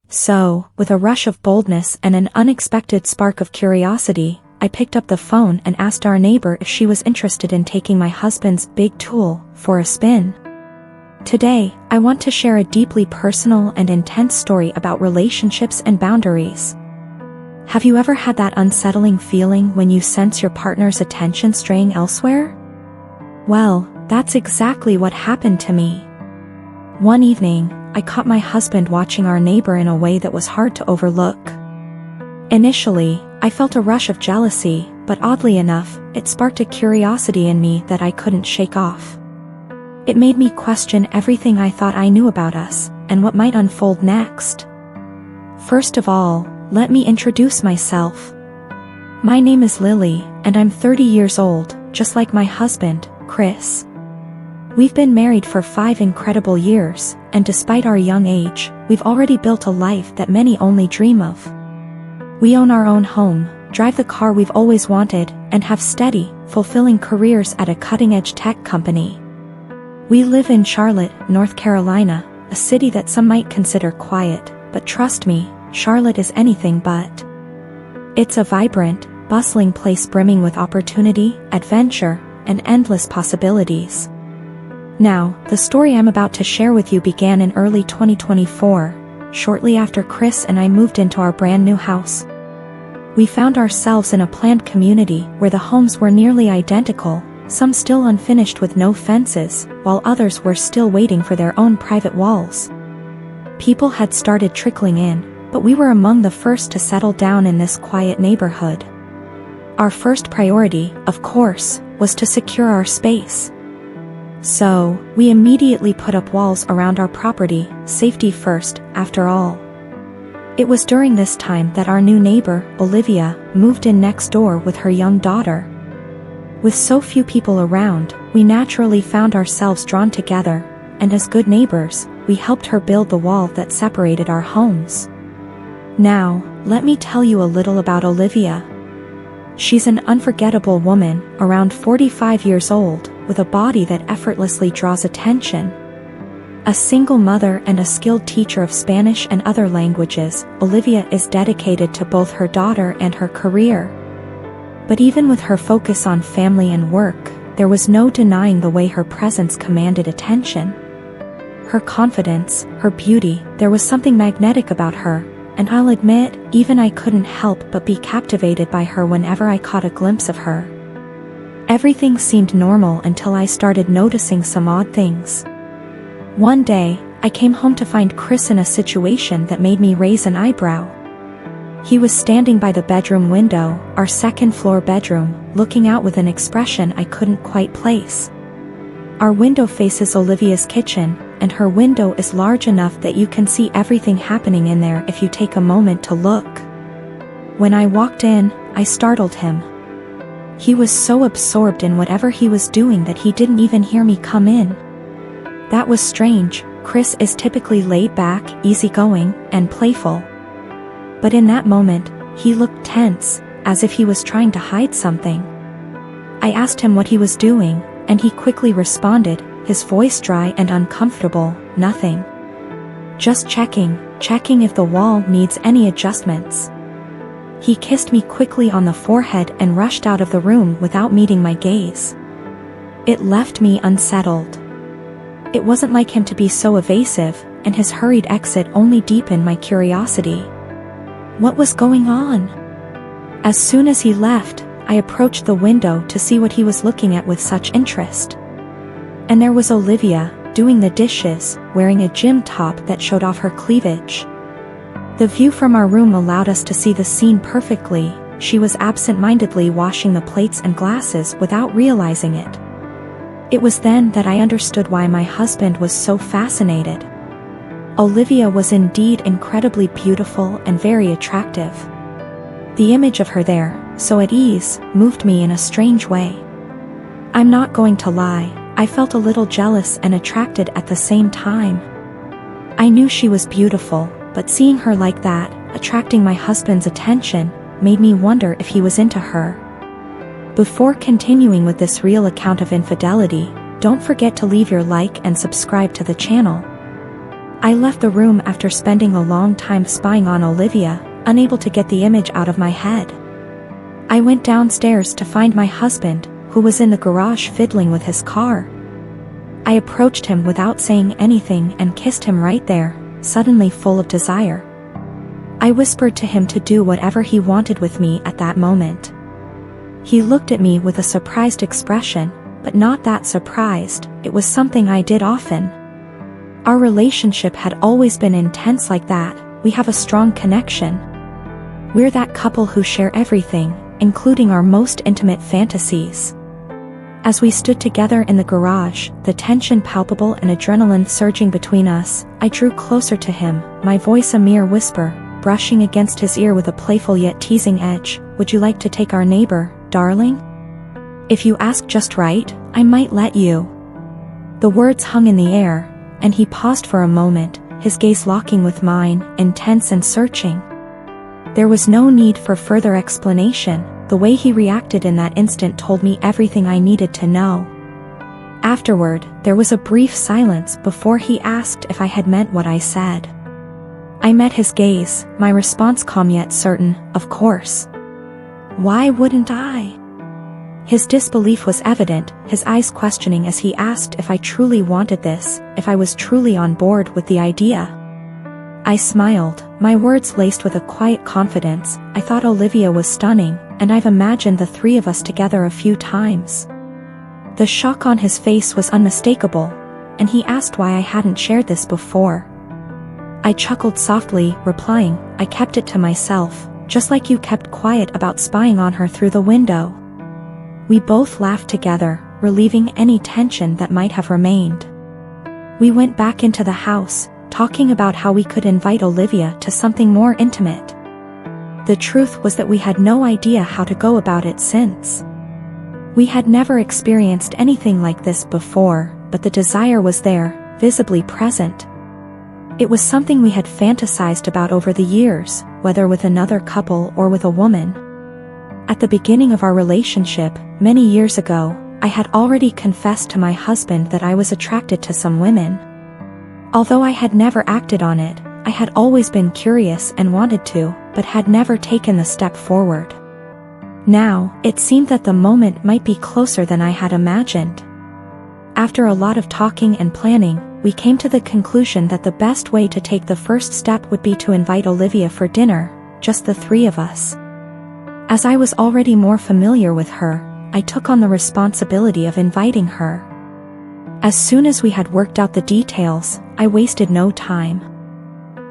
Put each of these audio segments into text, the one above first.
So, with a rush of boldness and an unexpected spark of curiosity, I picked up the phone and asked our neighbor if she was interested in taking my husband's big tool for a spin. Today, I want to share a deeply personal and intense story about relationships and boundaries. Have you ever had that unsettling feeling when you sense your partner's attention straying elsewhere? Well, that's exactly what happened to me. One evening, I caught my husband watching our neighbor in a way that was hard to overlook. Initially, I felt a rush of jealousy, but oddly enough, it sparked a curiosity in me that I couldn't shake off. It made me question everything I thought I knew about us, and what might unfold next. First of all, let me introduce myself. My name is Lily, and I'm 30 years old, just like my husband, Chris. We've been married for 5 incredible years, and despite our young age, we've already built a life that many only dream of. We own our own home, drive the car we've always wanted, and have steady, fulfilling careers at a cutting-edge tech company. We live in Charlotte, North Carolina, a city that some might consider quiet, but trust me, Charlotte is anything but. It's a vibrant, bustling place brimming with opportunity, adventure, and endless possibilities. Now, the story I'm about to share with you began in early 2024, shortly after Chris and I moved into our brand new house. We found ourselves in a planned community where the homes were nearly identical, some still unfinished with no fences, while others were still waiting for their own private walls. People had started trickling in, but we were among the first to settle down in this quiet neighborhood. Our first priority, of course, was to secure our space. So, we immediately put up walls around our property, safety first, after all. It was during this time that our new neighbor, Olivia, moved in next door with her young daughter. With so few people around, we naturally found ourselves drawn together, and as good neighbors, we helped her build the wall that separated our homes. Now, let me tell you a little about Olivia. She's an unforgettable woman, around 45 years old, with a body that effortlessly draws attention. A single mother and a skilled teacher of Spanish and other languages, Olivia is dedicated to both her daughter and her career. But even with her focus on family and work, there was no denying the way her presence commanded attention. Her confidence, her beauty, there was something magnetic about her, and I'll admit, even I couldn't help but be captivated by her whenever I caught a glimpse of her. Everything seemed normal until I started noticing some odd things. One day, I came home to find Chris in a situation that made me raise an eyebrow. He was standing by the bedroom window, our second-floor bedroom, looking out with an expression I couldn't quite place. Our window faces Olivia's kitchen, and her window is large enough that you can see everything happening in there if you take a moment to look. When I walked in, I startled him. He was so absorbed in whatever he was doing that he didn't even hear me come in. That was strange. Chris is typically laid back, easygoing, and playful. But in that moment, he looked tense, as if he was trying to hide something. I asked him what he was doing, and he quickly responded, his voice dry and uncomfortable, "Nothing. Just checking if the wall needs any adjustments." He kissed me quickly on the forehead and rushed out of the room without meeting my gaze. It left me unsettled. It wasn't like him to be so evasive, and his hurried exit only deepened my curiosity. What was going on? As soon as he left, I approached the window to see what he was looking at with such interest. And there was Olivia, doing the dishes, wearing a gym top that showed off her cleavage. The view from our room allowed us to see the scene perfectly. She was absent-mindedly washing the plates and glasses without realizing it. It was then that I understood why my husband was so fascinated. Olivia was indeed incredibly beautiful and very attractive. The image of her there, so at ease, moved me in a strange way. I'm not going to lie, I felt a little jealous and attracted at the same time. I knew she was beautiful, but seeing her like that, attracting my husband's attention, made me wonder if he was into her. Before continuing with this real account of infidelity, don't forget to leave your like and subscribe to the channel. I left the room after spending a long time spying on Olivia, unable to get the image out of my head. I went downstairs to find my husband, who was in the garage fiddling with his car. I approached him without saying anything and kissed him right there, suddenly full of desire. I whispered to him to do whatever he wanted with me at that moment. He looked at me with a surprised expression, but not that surprised, it was something I did often. Our relationship had always been intense like that, we have a strong connection. We're that couple who share everything, including our most intimate fantasies. As we stood together in the garage, the tension palpable and adrenaline surging between us, I drew closer to him, my voice a mere whisper, brushing against his ear with a playful yet teasing edge. Would you like to take our neighbor, darling? If you ask just right, I might let you. The words hung in the air, and he paused for a moment, his gaze locking with mine, intense and searching. There was no need for further explanation. The way he reacted in that instant told me everything I needed to know. Afterward, there was a brief silence before he asked if I had meant what I said. I met his gaze, my response calm yet certain, of course. Why wouldn't I? His disbelief was evident, his eyes questioning as he asked if I truly wanted this, if I was truly on board with the idea. I smiled, my words laced with a quiet confidence. I thought Olivia was stunning, and I've imagined the three of us together a few times. The shock on his face was unmistakable, and he asked why I hadn't shared this before. I chuckled softly, replying, I kept it to myself, just like you kept quiet about spying on her through the window. We both laughed together, relieving any tension that might have remained. We went back into the house, talking about how we could invite Olivia to something more intimate. The truth was that we had no idea how to go about it since. We had never experienced anything like this before, but the desire was there, visibly present. It was something we had fantasized about over the years, whether with another couple or with a woman. At the beginning of our relationship, many years ago, I had already confessed to my husband that I was attracted to some women. Although I had never acted on it, I had always been curious and wanted to, but had never taken the step forward. Now, it seemed that the moment might be closer than I had imagined. After a lot of talking and planning, we came to the conclusion that the best way to take the first step would be to invite Olivia for dinner, just the three of us. As I was already more familiar with her, I took on the responsibility of inviting her. As soon as we had worked out the details, I wasted no time.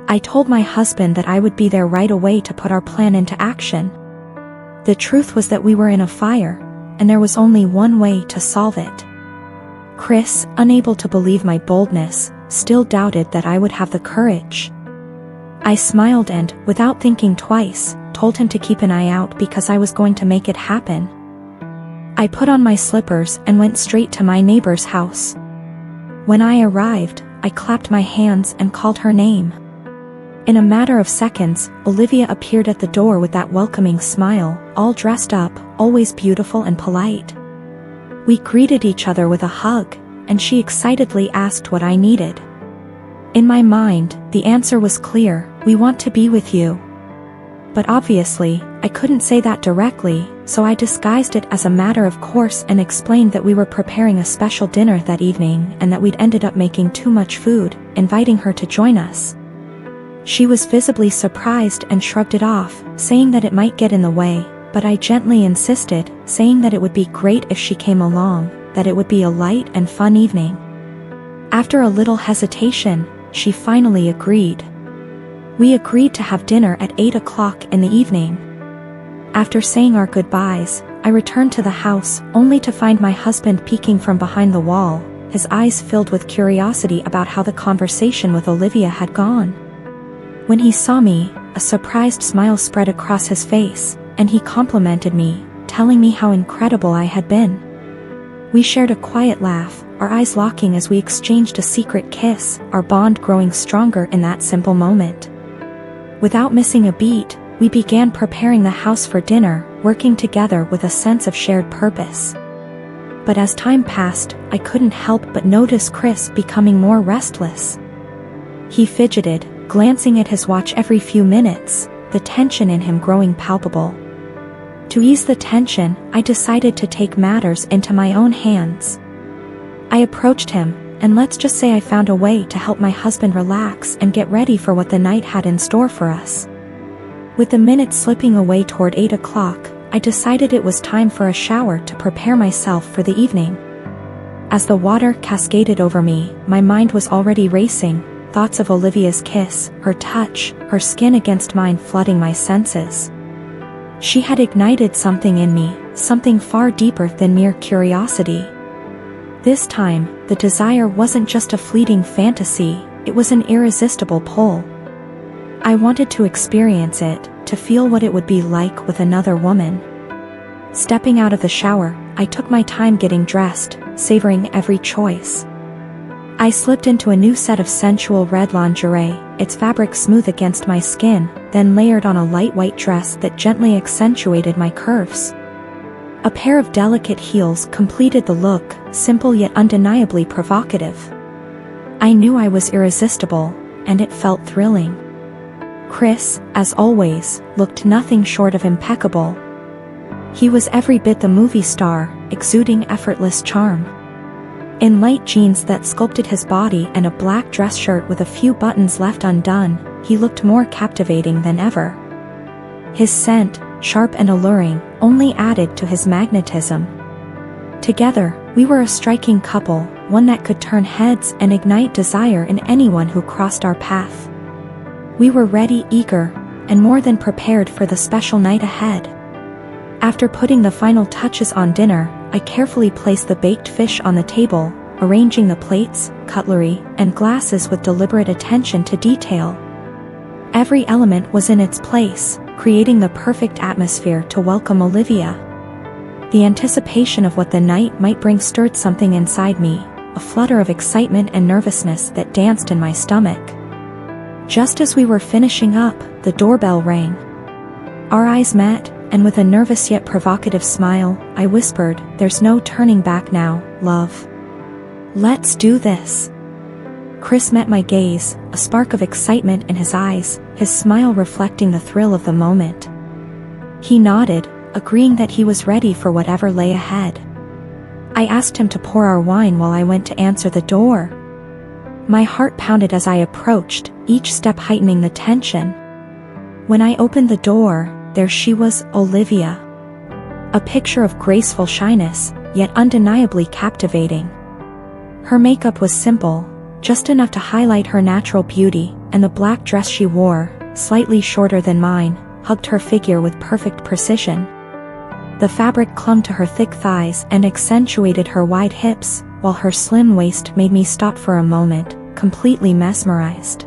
I told my husband that I would be there right away to put our plan into action. The truth was that we were in a fire, and there was only one way to solve it. Chris, unable to believe my boldness, still doubted that I would have the courage. I smiled and, without thinking twice, told him to keep an eye out because I was going to make it happen. I put on my slippers and went straight to my neighbor's house. When I arrived, I clapped my hands and called her name. In a matter of seconds, Olivia appeared at the door with that welcoming smile, all dressed up, always beautiful and polite. We greeted each other with a hug, and she excitedly asked what I needed. In my mind, the answer was clear: we want to be with you. But obviously, I couldn't say that directly, so I disguised it as a matter of course and explained that we were preparing a special dinner that evening and that we'd ended up making too much food, inviting her to join us. She was visibly surprised and shrugged it off, saying that it might get in the way, but I gently insisted, saying that it would be great if she came along, that it would be a light and fun evening. After a little hesitation, she finally agreed. We agreed to have dinner at 8 o'clock in the evening. After saying our goodbyes, I returned to the house, only to find my husband peeking from behind the wall, his eyes filled with curiosity about how the conversation with Olivia had gone. When he saw me, a surprised smile spread across his face, and he complimented me, telling me how incredible I had been. We shared a quiet laugh, our eyes locking as we exchanged a secret kiss, our bond growing stronger in that simple moment. Without missing a beat, we began preparing the house for dinner, working together with a sense of shared purpose. But as time passed, I couldn't help but notice Chris becoming more restless. He fidgeted, glancing at his watch every few minutes, the tension in him growing palpable. To ease the tension, I decided to take matters into my own hands. I approached him, and let's just say I found a way to help my husband relax and get ready for what the night had in store for us. With the minutes slipping away toward 8 o'clock, I decided it was time for a shower to prepare myself for the evening. As the water cascaded over me, my mind was already racing, thoughts of Olivia's kiss, her touch, her skin against mine flooding my senses. She had ignited something in me, something far deeper than mere curiosity. This time, the desire wasn't just a fleeting fantasy, it was an irresistible pull. I wanted to experience it, to feel what it would be like with another woman. Stepping out of the shower, I took my time getting dressed, savoring every choice. I slipped into a new set of sensual red lingerie, its fabric smooth against my skin, then layered on a light white dress that gently accentuated my curves. A pair of delicate heels completed the look, simple yet undeniably provocative. I knew I was irresistible, and it felt thrilling. Chris, as always, looked nothing short of impeccable. He was every bit the movie star, exuding effortless charm. In light jeans that sculpted his body and a black dress shirt with a few buttons left undone, he looked more captivating than ever. His scent, sharp and alluring, only added to his magnetism. Together, we were a striking couple, one that could turn heads and ignite desire in anyone who crossed our path. We were ready, eager, and more than prepared for the special night ahead. After putting the final touches on dinner, I carefully placed the baked fish on the table, arranging the plates, cutlery, and glasses with deliberate attention to detail. Every element was in its place, creating the perfect atmosphere to welcome Olivia. The anticipation of what the night might bring stirred something inside me, a flutter of excitement and nervousness that danced in my stomach. Just as we were finishing up, the doorbell rang. Our eyes met, and with a nervous yet provocative smile, I whispered, "There's no turning back now, love. Let's do this." Chris met my gaze, a spark of excitement in his eyes, his smile reflecting the thrill of the moment. He nodded, agreeing that he was ready for whatever lay ahead. I asked him to pour our wine while I went to answer the door. My heart pounded as I approached, each step heightening the tension. When I opened the door, there she was, Olivia. A picture of graceful shyness, yet undeniably captivating. Her makeup was simple, just enough to highlight her natural beauty, and the black dress she wore, slightly shorter than mine, hugged her figure with perfect precision. The fabric clung to her thick thighs and accentuated her wide hips, while her slim waist made me stop for a moment, completely mesmerized.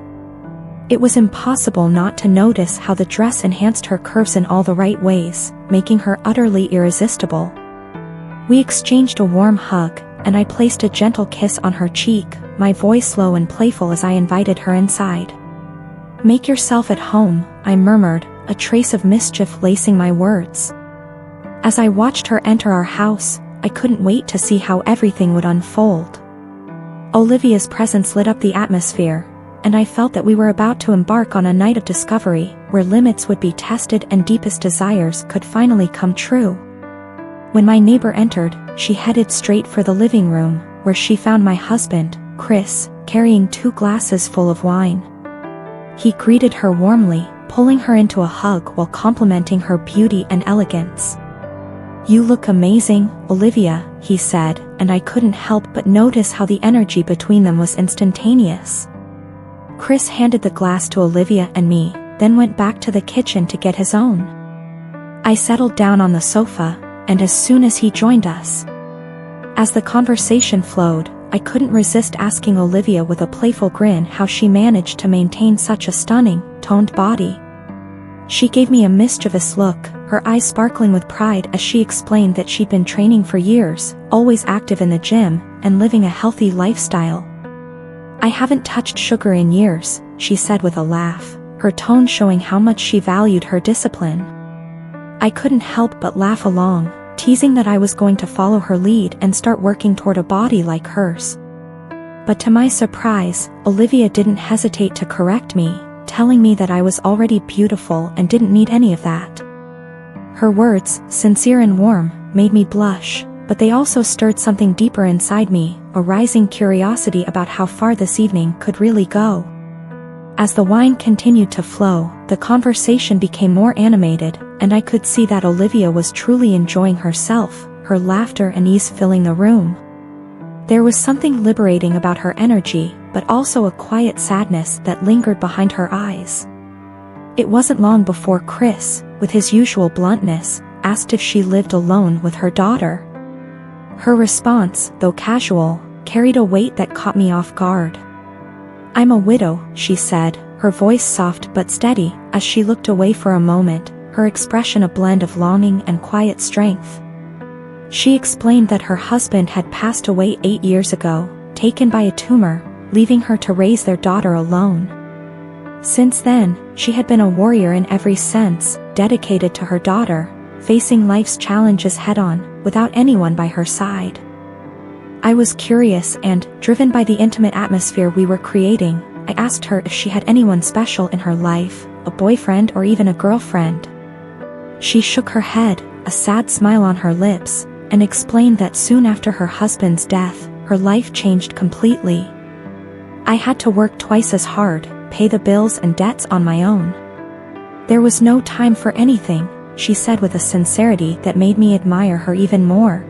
It was impossible not to notice how the dress enhanced her curves in all the right ways, making her utterly irresistible. We exchanged a warm hug, and I placed a gentle kiss on her cheek, my voice low and playful as I invited her inside. "Make yourself at home," I murmured, a trace of mischief lacing my words. As I watched her enter our house, I couldn't wait to see how everything would unfold. Olivia's presence lit up the atmosphere, and I felt that we were about to embark on a night of discovery, where limits would be tested and deepest desires could finally come true. When my neighbor entered, she headed straight for the living room, where she found my husband, Chris, carrying 2 glasses full of wine. He greeted her warmly, pulling her into a hug while complimenting her beauty and elegance. "You look amazing, Olivia," he said, and I couldn't help but notice how the energy between them was instantaneous. Chris handed the glass to Olivia and me, then went back to the kitchen to get his own. I settled down on the sofa, and as soon as he joined us, as the conversation flowed, I couldn't resist asking Olivia with a playful grin how she managed to maintain such a stunning, toned body. She gave me a mischievous look, her eyes sparkling with pride as she explained that she'd been training for years, always active in the gym, and living a healthy lifestyle. "I haven't touched sugar in years," she said with a laugh, her tone showing how much she valued her discipline. I couldn't help but laugh along, teasing that I was going to follow her lead and start working toward a body like hers. But to my surprise, Olivia didn't hesitate to correct me, telling me that I was already beautiful and didn't need any of that. Her words, sincere and warm, made me blush, but they also stirred something deeper inside me, a rising curiosity about how far this evening could really go. As the wine continued to flow, the conversation became more animated, and I could see that Olivia was truly enjoying herself, her laughter and ease filling the room. There was something liberating about her energy, but also a quiet sadness that lingered behind her eyes. It wasn't long before Chris, with his usual bluntness, asked if she lived alone with her daughter. Her response, though casual, carried a weight that caught me off guard. "I'm a widow," she said, her voice soft but steady, as she looked away for a moment, her expression a blend of longing and quiet strength. She explained that her husband had passed away 8 years ago, taken by a tumor, leaving her to raise their daughter alone. Since then, she had been a warrior in every sense, dedicated to her daughter, facing life's challenges head-on, without anyone by her side. I was curious and, driven by the intimate atmosphere we were creating, I asked her if she had anyone special in her life, a boyfriend or even a girlfriend. She shook her head, a sad smile on her lips, and explained that soon after her husband's death, her life changed completely. "I had to work twice as hard, pay the bills and debts on my own. There was no time for anything," she said with a sincerity that made me admire her even more.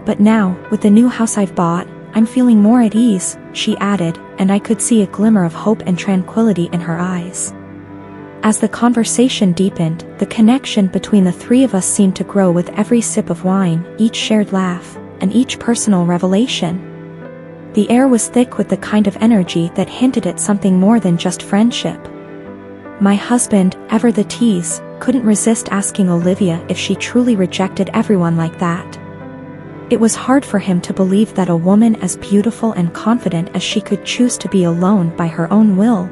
"But now, with the new house I've bought, I'm feeling more at ease," she added, and I could see a glimmer of hope and tranquility in her eyes. As the conversation deepened, the connection between the three of us seemed to grow with every sip of wine, each shared laugh, and each personal revelation. The air was thick with the kind of energy that hinted at something more than just friendship. My husband, ever the tease, couldn't resist asking Olivia if she truly rejected everyone like that. It was hard for him to believe that a woman as beautiful and confident as she could choose to be alone by her own will.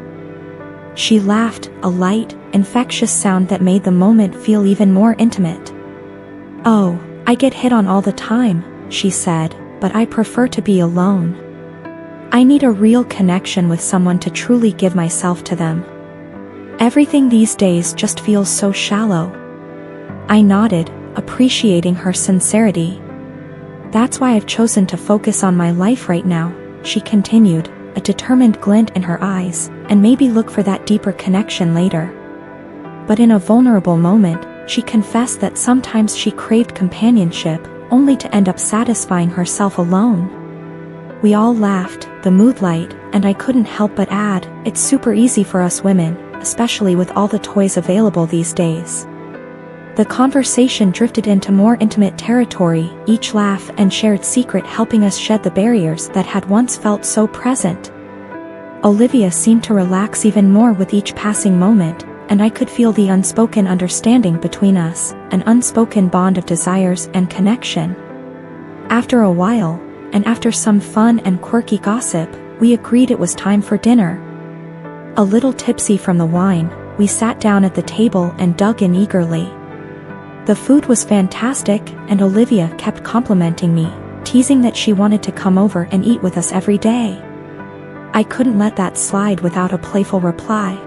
She laughed, a light, infectious sound that made the moment feel even more intimate. "Oh, I get hit on all the time," she said, "but I prefer to be alone. I need a real connection with someone to truly give myself to them. Everything these days just feels so shallow." I nodded, appreciating her sincerity. "That's why I've chosen to focus on my life right now," she continued, a determined glint in her eyes, "and maybe look for that deeper connection later." But in a vulnerable moment, she confessed that sometimes she craved companionship, only to end up satisfying herself alone. We all laughed, the mood light, and I couldn't help but add, "It's super easy for us women, especially with all the toys available these days." The conversation drifted into more intimate territory, each laugh and shared secret helping us shed the barriers that had once felt so present. Olivia seemed to relax even more with each passing moment, and I could feel the unspoken understanding between us, an unspoken bond of desires and connection. After a while, and after some fun and quirky gossip, we agreed it was time for dinner. A little tipsy from the wine, we sat down at the table and dug in eagerly. The food was fantastic, and Olivia kept complimenting me, teasing that she wanted to come over and eat with us every day. I couldn't let that slide without a playful reply.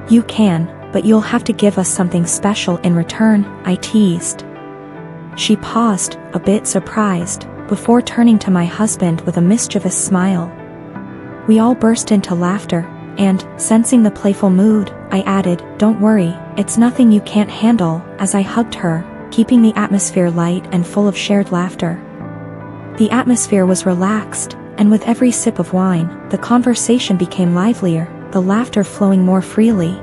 "You can, but you'll have to give us something special in return," I teased. She paused, a bit surprised, before turning to my husband with a mischievous smile. We all burst into laughter, and, sensing the playful mood, I added, "Don't worry, it's nothing you can't handle," as I hugged her, keeping the atmosphere light and full of shared laughter. The atmosphere was relaxed, and with every sip of wine, the conversation became livelier, the laughter flowing more freely.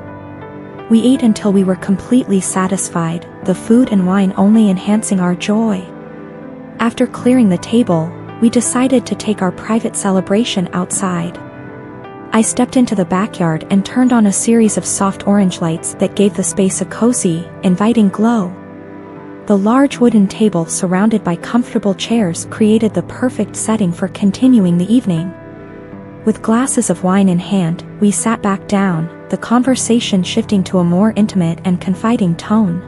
We ate until we were completely satisfied, the food and wine only enhancing our joy. After clearing the table, we decided to take our private celebration outside. I stepped into the backyard and turned on a series of soft orange lights that gave the space a cozy, inviting glow. The large wooden table surrounded by comfortable chairs created the perfect setting for continuing the evening. With glasses of wine in hand, we sat back down, the conversation shifting to a more intimate and confiding tone.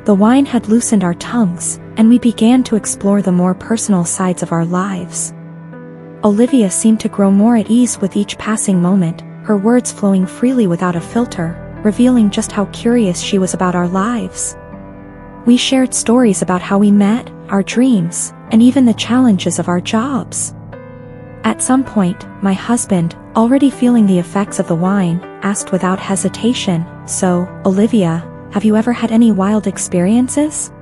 The wine had loosened our tongues, and we began to explore the more personal sides of our lives. Olivia seemed to grow more at ease with each passing moment, her words flowing freely without a filter, revealing just how curious she was about our lives. We shared stories about how we met, our dreams, and even the challenges of our jobs. At some point, my husband, already feeling the effects of the wine, asked without hesitation, "So, Olivia, have you ever had any wild experiences?"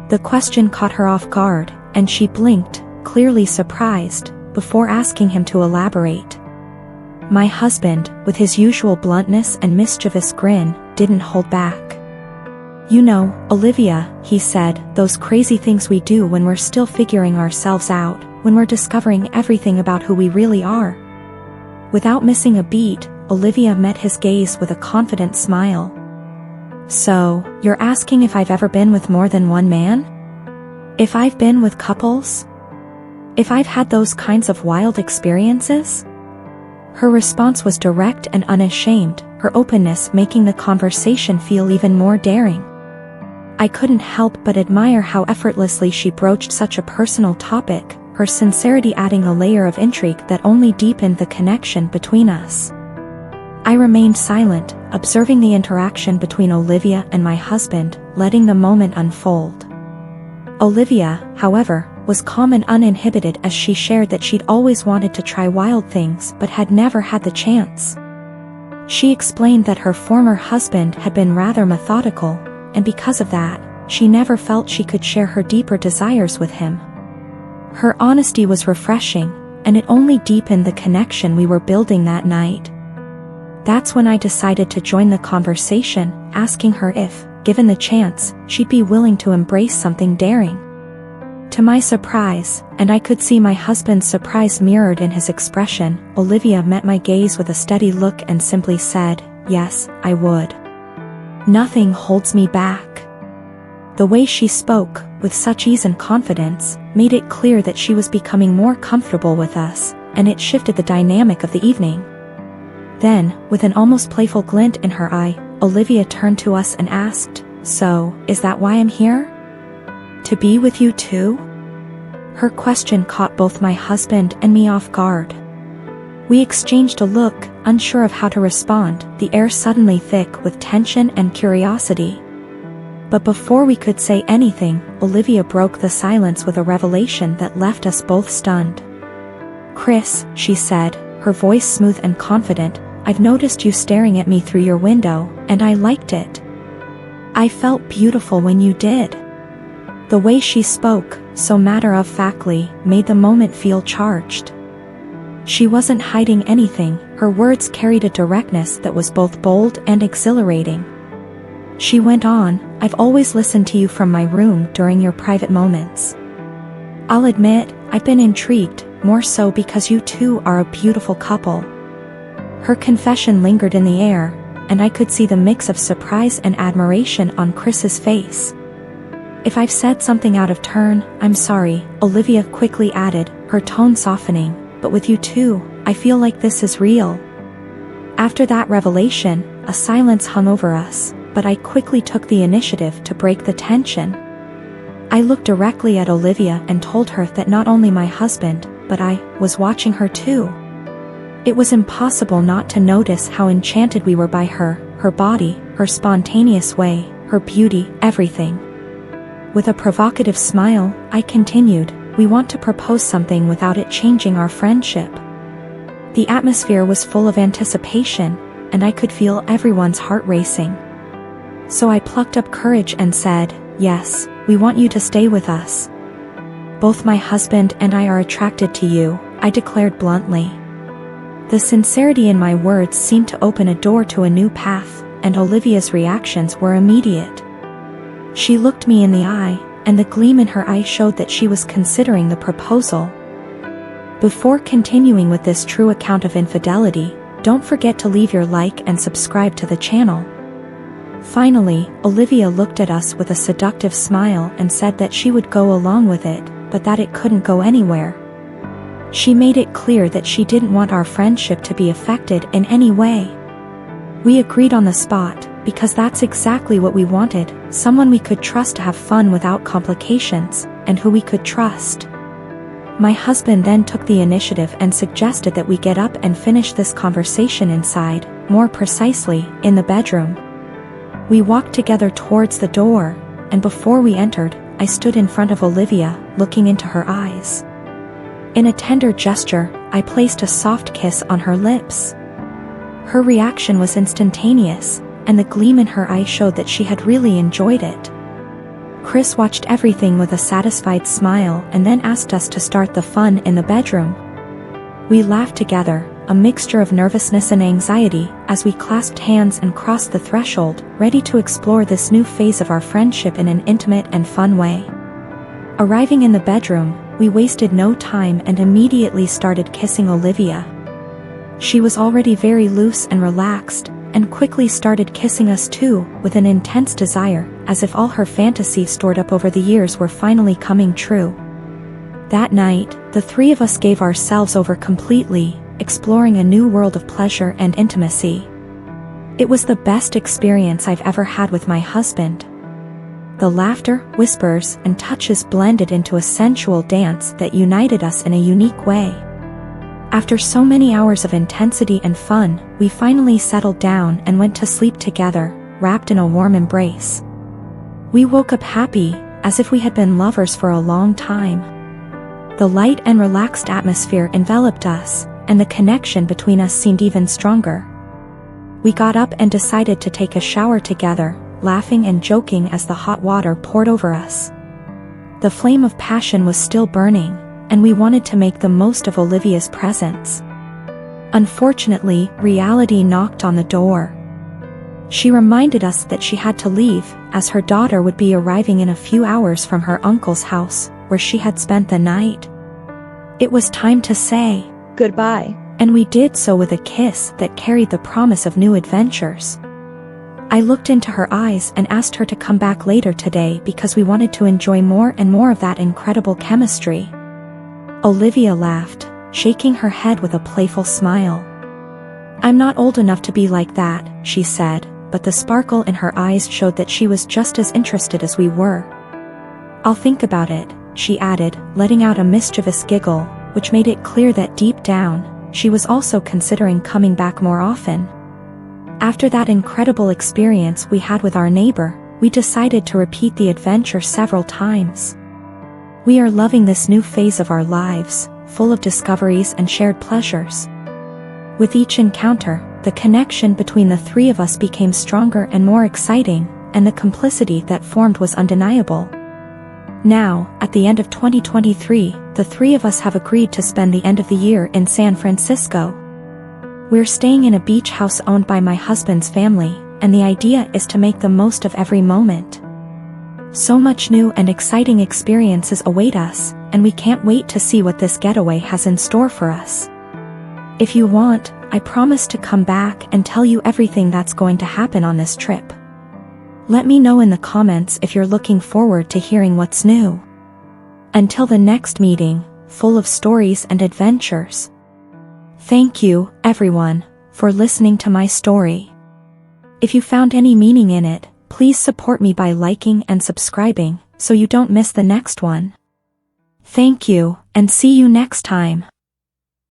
The question caught her off guard, and she blinked, clearly surprised, before asking him to elaborate. My husband, with his usual bluntness and mischievous grin, didn't hold back. "You know, Olivia," he said, "those crazy things we do when we're still figuring ourselves out, when we're discovering everything about who we really are." Without missing a beat, Olivia met his gaze with a confident smile. "So, you're asking if I've ever been with more than one man? If I've been with couples? If I've had those kinds of wild experiences?" Her response was direct and unashamed, her openness making the conversation feel even more daring. I couldn't help but admire how effortlessly she broached such a personal topic, her sincerity adding a layer of intrigue that only deepened the connection between us. I remained silent, observing the interaction between Olivia and my husband, letting the moment unfold. Olivia, however, was calm and uninhibited as she shared that she'd always wanted to try wild things but had never had the chance. She explained that her former husband had been rather methodical, and because of that, she never felt she could share her deeper desires with him. Her honesty was refreshing, and it only deepened the connection we were building that night. That's when I decided to join the conversation, asking her if, given the chance, she'd be willing to embrace something daring. To my surprise, and I could see my husband's surprise mirrored in his expression, Olivia met my gaze with a steady look and simply said, "Yes, I would. Nothing holds me back." The way she spoke, with such ease and confidence, made it clear that she was becoming more comfortable with us, and it shifted the dynamic of the evening. Then, with an almost playful glint in her eye, Olivia turned to us and asked, "So, is that why I'm here? To be with you too?" Her question caught both my husband and me off guard. We exchanged a look, unsure of how to respond, the air suddenly thick with tension and curiosity. But before we could say anything, Olivia broke the silence with a revelation that left us both stunned. "Chris," she said, her voice smooth and confident, "I've noticed you staring at me through your window, and I liked it. I felt beautiful when you did." The way she spoke, so matter-of-factly, made the moment feel charged. She wasn't hiding anything, her words carried a directness that was both bold and exhilarating. She went on, "I've always listened to you from my room during your private moments. I'll admit, I've been intrigued, more so because you two are a beautiful couple." Her confession lingered in the air, and I could see the mix of surprise and admiration on Chris's face. "If I've said something out of turn, I'm sorry," Olivia quickly added, her tone softening, "but with you two, I feel like this is real." After that revelation, a silence hung over us, but I quickly took the initiative to break the tension. I looked directly at Olivia and told her that not only my husband, but I, was watching her too. It was impossible not to notice how enchanted we were by her body, her spontaneous way, her beauty, everything. With a provocative smile, I continued, "We want to propose something without it changing our friendship." The atmosphere was full of anticipation, and I could feel everyone's heart racing. So I plucked up courage and said, "Yes, we want you to stay with us. Both my husband and I are attracted to you," I declared bluntly. The sincerity in my words seemed to open a door to a new path, and Olivia's reactions were immediate. She looked me in the eye, and the gleam in her eye showed that she was considering the proposal. Before continuing with this true account of infidelity, don't forget to leave your like and subscribe to the channel. Finally, Olivia looked at us with a seductive smile and said that she would go along with it, but that it couldn't go anywhere. She made it clear that she didn't want our friendship to be affected in any way. We agreed on the spot, because that's exactly what we wanted, someone we could trust to have fun without complications, and who we could trust. My husband then took the initiative and suggested that we get up and finish this conversation inside, more precisely, in the bedroom. We walked together towards the door, and before we entered, I stood in front of Olivia, looking into her eyes. In a tender gesture, I placed a soft kiss on her lips. Her reaction was instantaneous, and the gleam in her eye showed that she had really enjoyed it. Chris watched everything with a satisfied smile and then asked us to start the fun in the bedroom. We laughed together, a mixture of nervousness and anxiety, as we clasped hands and crossed the threshold, ready to explore this new phase of our friendship in an intimate and fun way. Arriving in the bedroom, we wasted no time and immediately started kissing Olivia. She was already very loose and relaxed, and quickly started kissing us too, with an intense desire, as if all her fantasies stored up over the years were finally coming true. That night, the three of us gave ourselves over completely, exploring a new world of pleasure and intimacy. It was the best experience I've ever had with my husband. The laughter, whispers, and touches blended into a sensual dance that united us in a unique way. After so many hours of intensity and fun, we finally settled down and went to sleep together, wrapped in a warm embrace. We woke up happy, as if we had been lovers for a long time. The light and relaxed atmosphere enveloped us, and the connection between us seemed even stronger. We got up and decided to take a shower together, laughing and joking as the hot water poured over us. The flame of passion was still burning, and we wanted to make the most of Olivia's presence. Unfortunately, reality knocked on the door. She reminded us that she had to leave, as her daughter would be arriving in a few hours from her uncle's house, where she had spent the night. It was time to say goodbye, and we did so with a kiss that carried the promise of new adventures. I looked into her eyes and asked her to come back later today because we wanted to enjoy more and more of that incredible chemistry. Olivia laughed, shaking her head with a playful smile. "I'm not old enough to be like that," she said, but the sparkle in her eyes showed that she was just as interested as we were. "I'll think about it," she added, letting out a mischievous giggle, which made it clear that deep down, she was also considering coming back more often. After that incredible experience we had with our neighbor, we decided to repeat the adventure several times. We are loving this new phase of our lives, full of discoveries and shared pleasures. With each encounter, the connection between the three of us became stronger and more exciting, and the complicity that formed was undeniable. Now, at the end of 2023, the three of us have agreed to spend the end of the year in San Francisco. We're staying in a beach house owned by my husband's family, and the idea is to make the most of every moment. So much new and exciting experiences await us, and we can't wait to see what this getaway has in store for us. If you want, I promise to come back and tell you everything that's going to happen on this trip. Let me know in the comments if you're looking forward to hearing what's new. Until the next meeting, full of stories and adventures. Thank you, everyone, for listening to my story. If you found any meaning in it, please support me by liking and subscribing, so you don't miss the next one. Thank you, and see you next time.